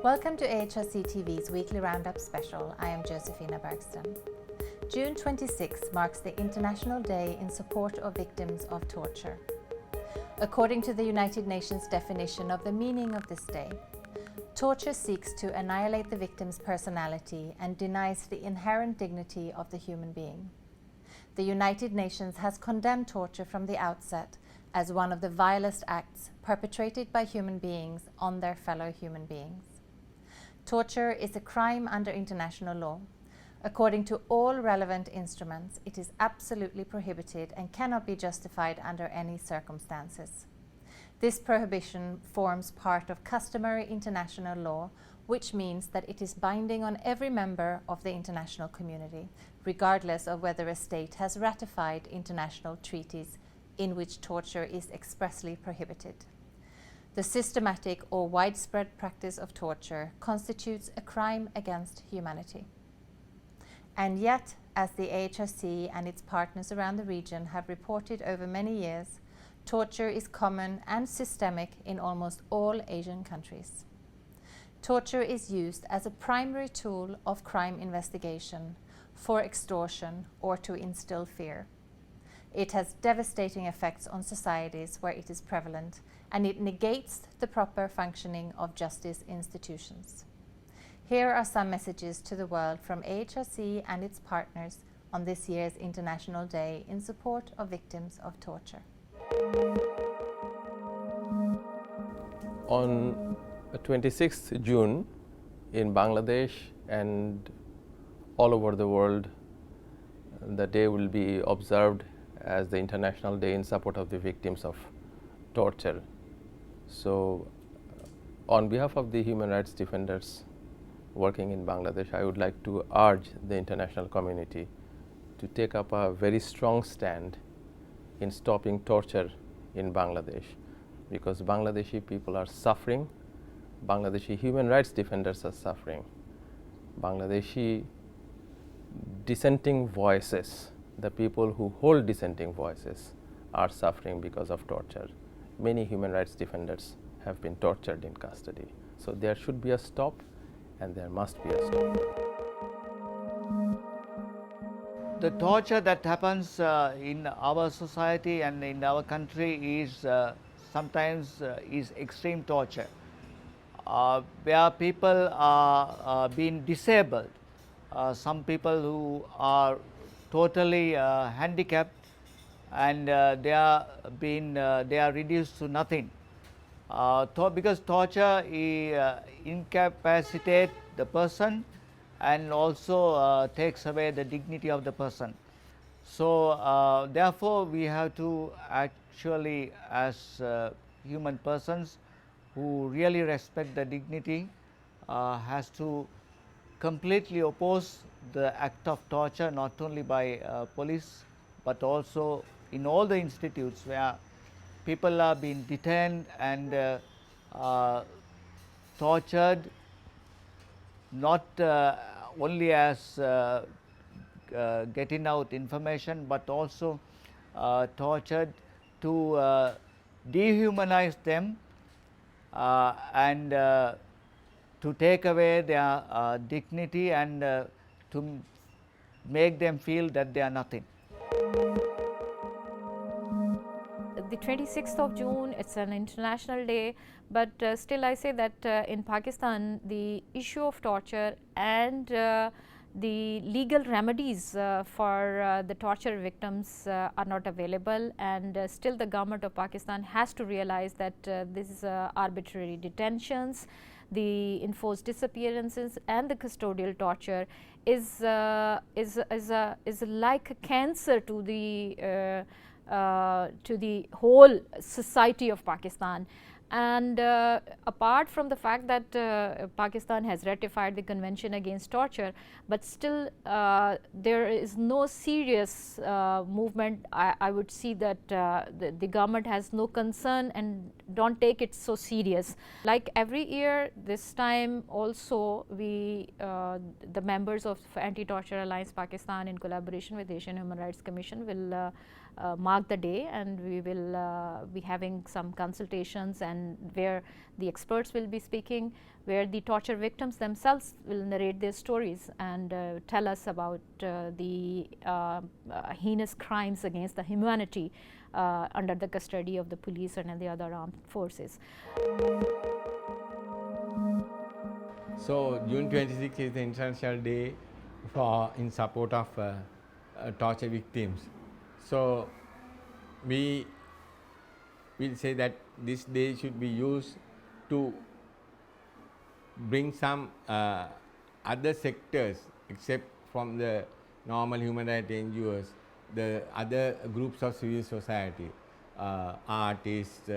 Welcome to AHRC TV's weekly Roundup special. I am Josephina Bergström. June 26 marks the International Day in support of victims of torture. According to the United Nations definition of the meaning of this day, torture seeks to annihilate the victim's personality and denies the inherent dignity of the human being. The United Nations has condemned torture from the outset as one of the vilest acts perpetrated by human beings on their fellow human beings. Torture is a crime under international law. According to all relevant instruments, it is absolutely prohibited and cannot be justified under any circumstances. This prohibition forms part of customary international law, which means that it is binding on every member of the international community, regardless of whether a state has ratified international treaties in which torture is expressly prohibited. The systematic or widespread practice of torture constitutes a crime against humanity. And yet, as the AHRC and its partners around the region have reported over many years, torture is common and systemic in almost all Asian countries. Torture is used as a primary tool of crime investigation, for extortion, or to instill fear. It has devastating effects on societies where it is prevalent, and it negates the proper functioning of justice institutions. Here are some messages to the world from AHRC and its partners on this year's International Day in support of victims of torture. On 26th June in Bangladesh and all over the world, the day will be observed as the International Day in support of the victims of torture. So, on behalf of the human rights defenders working in Bangladesh, I would like to urge the international community to take up a very strong stand in stopping torture in Bangladesh, because Bangladeshi people are suffering, Bangladeshi human rights defenders are suffering, Bangladeshi dissenting voices, the people who hold dissenting voices, are suffering because of torture. Many human rights defenders have been tortured in custody. So there should be a stop, and there must be a stop. The torture that happens in our society and in our country is sometimes is extreme torture, where people are being disabled. Some people who are totally handicapped, and they are reduced to nothing. Because torture incapacitates the person and also takes away the dignity of the person. So therefore, we have to actually, as human persons who really respect the dignity, has to completely oppose the act of torture, not only by police but also in all the institutes where people are being detained and tortured, not only as getting out information, but also tortured to dehumanize them and to take away their dignity and to make them feel that they are nothing. The 26th of June, it's an international day, but still I say that in Pakistan the issue of torture and the legal remedies for the torture victims are not available, and still the government of Pakistan has to realize that this is arbitrary detentions, the enforced disappearances and the custodial torture is like a cancer to the whole society of Pakistan. And apart from the fact that Pakistan has ratified the Convention Against Torture, but still there is no serious movement. I would see that the government has no concern and don't take it so serious. Like every year, this time also we, the members of Anti-Torture Alliance Pakistan in collaboration with Asian Human Rights Commission will mark the day, and we will be having some consultations and where the experts will be speaking, where the torture victims themselves will narrate their stories and tell us about the heinous crimes against the humanity under the custody of the police and the other armed forces. So June 26 is the International Day in support of torture victims. So we will say that this day should be used to bring some other sectors except from the normal human rights NGOs, the other groups of civil society, artists,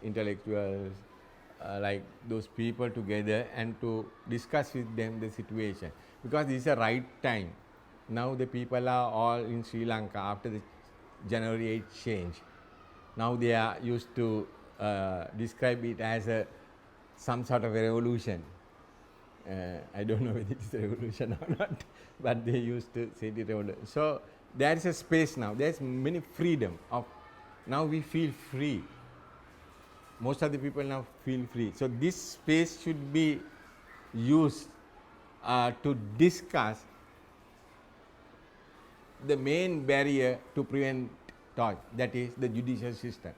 intellectuals, like those people together, and to discuss with them the situation, because this is a right time. Now the people are all in Sri Lanka after the January 8th change. Now they are used to describe it as some sort of a revolution. I don't know whether it is a revolution or not, but they used to say it revolution. So there is a space now. There is many freedom of. Now we feel free. Most of the people now feel free. So this space should be used to discuss the main barrier to prevent torture, that is the judicial system.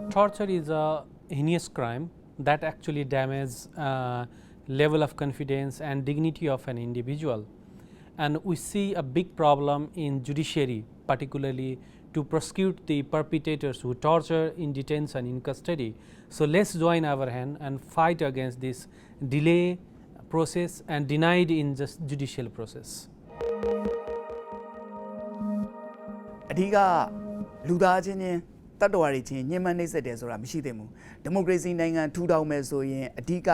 Torture is a heinous crime that actually damages level of confidence and dignity of an individual, and we see a big problem in judiciary, particularly to prosecute the perpetrators who torture in detention, in custody. So let's join our hand and fight against this delay process and denied in just judicial process. အဓိကလူသားချင်းချင်းတတ်တော်ရည်ချင်းညှဉ်းပန်းနှိပ်စက်တယ်ဆိုတာမရှိသင့်ဘူးဒီမိုကရေစီနိုင်ငံထူထောင်မယ်ဆိုရင်အဓိက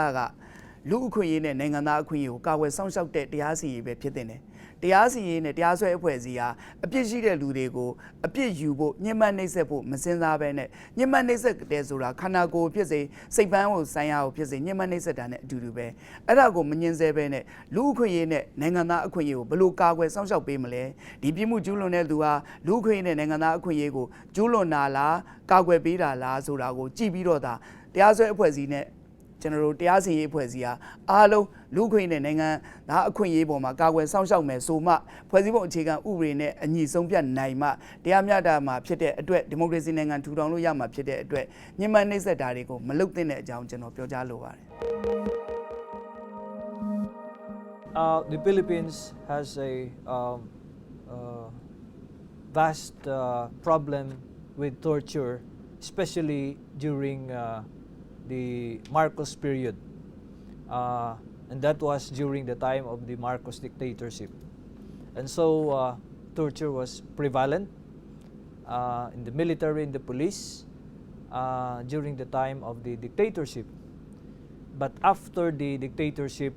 လူအခွင့်အရေးနဲ့နိုင်ငံသားအခွင့်အရေးကိုကာကွယ်စောင့်ရှောက်တဲ့တရားစီရင်ရေးပဲဖြစ်တဲ့တယ်တရားစီရင်ရေးနဲ့တရားစွဲအဖွဲ့အစည်းဟာအပြစ်ရှိတဲ့လူတွေကိုအပြစ်ယူဖို့ညှဉ်းပန်းနှိပ်စက်ဖို့မစင်စားဘဲနဲ့ညှဉ်းပန်းနှိပ်စက်တယ်ဆိုတာခန္ဓာကိုယ်ဖြစ်စေစိတ်ပန်းကိုဆိုင်ရာကိုဖြစ်စေညှဉ်းပန်းနှိပ်စက်တာနဲ့အတူတူပဲအဲ့ဒါကိုမငြင်းဆဲဘဲနဲ့လူအခွင့်အရေးနဲ့နိုင်ငံသားအခွင့်အရေးကိုဘယ်လိုကာကွယ်စောင့်ရှောက်ပေးမလဲဒီပြစ်မှုကျူးလွန်တဲ့သူဟာလူအခွင့်အရေးနဲ့နိုင်ငံသားအခွင့်အရေးကိုကျူးလွန်တာလားကာကွယ်ပေးတာလားဆိုတာကိုကြည့်ပြီးတော့ဒါတရားစွဲအဖွဲ့အစည်းနဲ့ကျွန်တော်တို့တရားစီရင်ရေးအဖွဲ့အစည်းဟာအားလုံးလူ့အခွင့်အရေးနဲ့နိုင်ငံသားအခွင့်အရေးပေါ်မှာကာကွယ်စောင့်ရှောက်မယ်ဆိုမှဖွဲ့စည်းပုံအခြေခံဥပဒေနဲ့အညီဆုံးဖြတ်နိုင်မှတရားမျှတမှာဖြစ်တဲ့အတွက်ဒီမိုကရေစီနိုင်ငံထူထောင်လို့ရမှာဖြစ်တဲ့အတွက်ညှဉ်းပန်းနှိပ်စက်တာတွေကိုမလုပ်သင့်တဲ့အကြောင်းကျွန်တော်ပြောကြားလိုပါတယ် The Philippines has a vast problem with torture, especially during the Marcos period, and that was during the time of the Marcos dictatorship. And so torture was prevalent in the military, in the police, during the time of the dictatorship. But after the dictatorship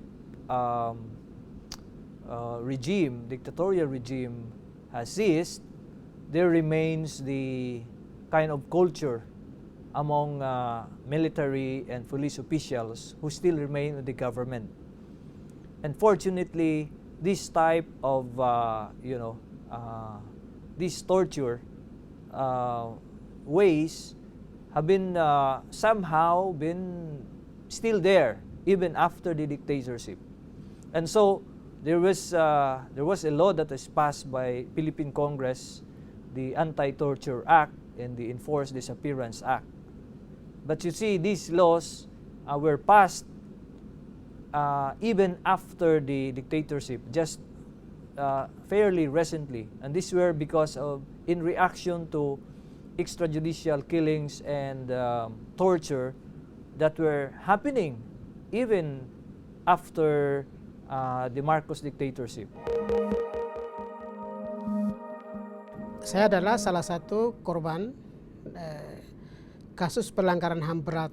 dictatorial regime has ceased, there remains the kind of culture among military and police officials who still remain in the government. And fortunately, this type of this torture ways have been somehow been still there even after the dictatorship. And so there was a law that was passed by Philippine Congress, the Anti-Torture Act and the Enforced Disappearance Act. But you see, these laws were passed even after the dictatorship, just fairly recently. And these were because of, in reaction to extrajudicial killings and torture that were happening even after the Marcos dictatorship. Saya adalah salah satu korban kasus pelanggaran HAM berat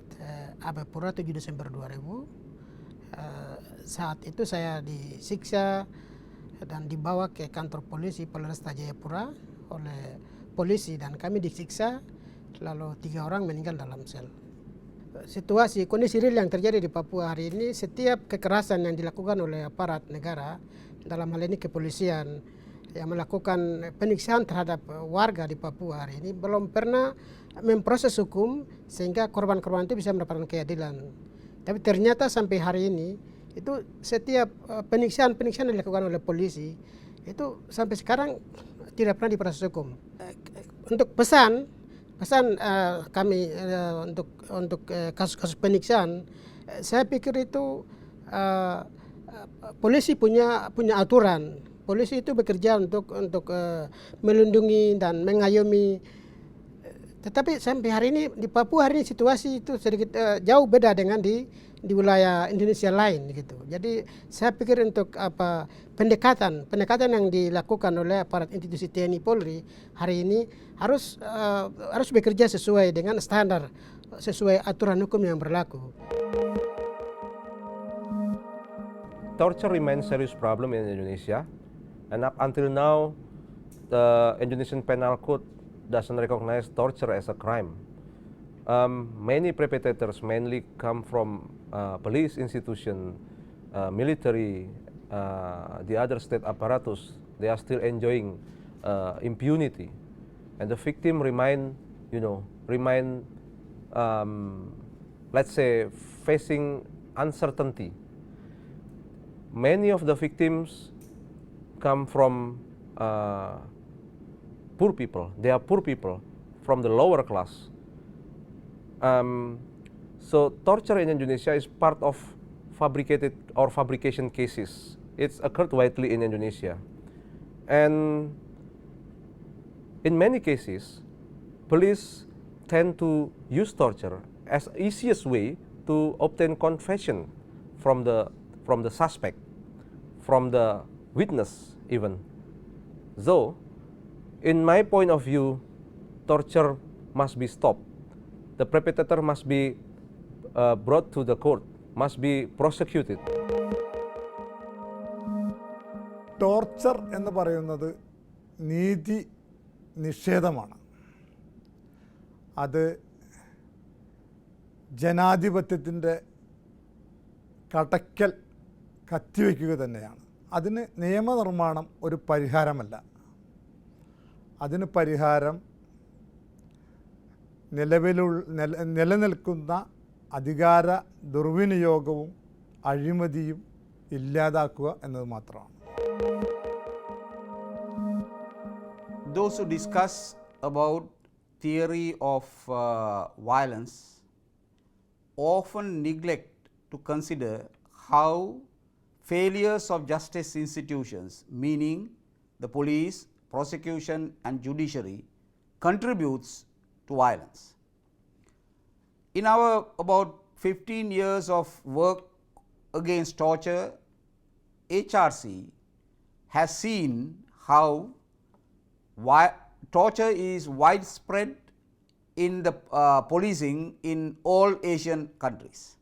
Abepura 7 Desember 2000. Saat itu saya disiksa dan dibawa ke kantor polisi Polresta Jayapura oleh polisi dan kami disiksa, lalu 3 orang meninggal dalam sel. Situasi kondisi real yang terjadi di Papua hari ini, setiap kekerasan yang dilakukan oleh aparat negara dalam hal ini kepolisian yang melakukan penyiksaan terhadap warga di Papua hari ini belum pernah memproses hukum sehingga korban-korban itu bisa mendapatkan keadilan. Tapi ternyata sampai hari ini itu setiap penyiksaan yang dilakukan oleh polisi itu sampai sekarang tidak pernah diproses hukum. Untuk pesan kami untuk kasus-kasus penyiksaan, saya pikir itu polisi punya aturan. Polisi itu bekerja untuk melindungi dan mengayomi. Tetapi sampai hari ini di Papua hari ini situasi itu sedikit jauh beda dengan di wilayah Indonesia lain gitu. Jadi saya pikir untuk pendekatan yang dilakukan oleh aparat institusi TNI Polri hari ini harus bekerja sesuai dengan standar, sesuai aturan hukum yang berlaku. Torture remains a serious problem in Indonesia, and up until now, the Indonesian Penal Code doesn't recognize torture as a crime. Many perpetrators mainly come from police institution, military, the other state apparatus. They are still enjoying impunity, and the victim remain, let's say, facing uncertainty. Many of the victims come from poor people. They are poor people from the lower class. So torture in Indonesia is part of fabricated or fabrication cases. It's occurred widely in Indonesia. And in many cases, police tend to use torture as easiest way to obtain confession from the suspect, from the witness even. So, in my point of view, torture must be stopped. The perpetrator must be brought to the court, must be prosecuted. Torture എന്ന് പറയുന്നത് നീതി നിഷേധമാണ്. അത് ജനാധിപത്യത്തിൻ്റെ കടക്കൽ കത്തിവയ്ക്കുക തന്നെയാണ്. അതിന് നിയമനിർമ്മാണം ഒരു പരിഹാരമല്ല. അതിന് പരിഹാരം നിലനിൽക്കുന്ന അധികാര ദുർവിനിയോഗവും അഴിമതിയും ഇല്ലാതാക്കുക എന്നത് മാത്രമാണ്. Those who discuss about theory of violence often neglect to consider how failures of justice institutions, meaning the police, prosecution and judiciary, contributes to violence. In our about 15 years of work against torture, AHRC has seen how torture is widespread in the policing in all Asian countries.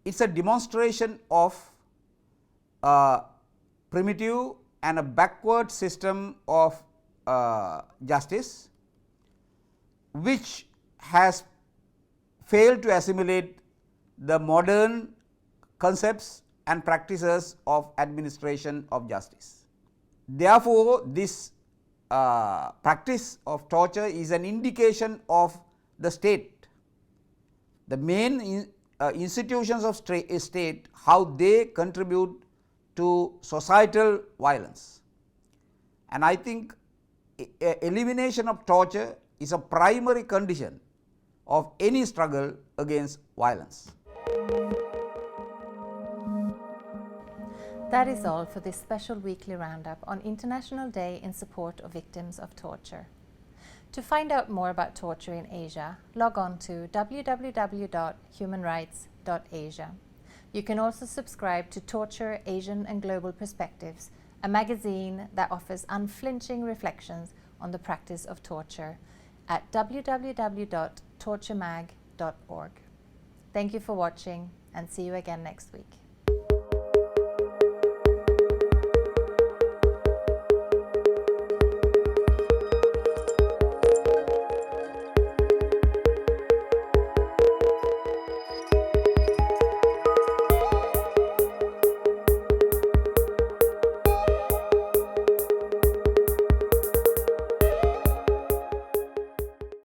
It's a demonstration of primitive and a backward system of justice which has failed to assimilate the modern concepts and practices of administration of justice. Therefore, this practice of torture is an indication of the state, the main institutions of state, how they contribute to societal violence. And I think elimination of torture is a primary condition of any struggle against violence. That is all for this special weekly roundup on International Day in support of victims of torture. To find out more about torture in Asia, log on to www.humanrights.asia. You can also subscribe to Torture, Asian and Global Perspectives, a magazine that offers unflinching reflections on the practice of torture at www.torturemag.org. Thank you for watching and see you again next week.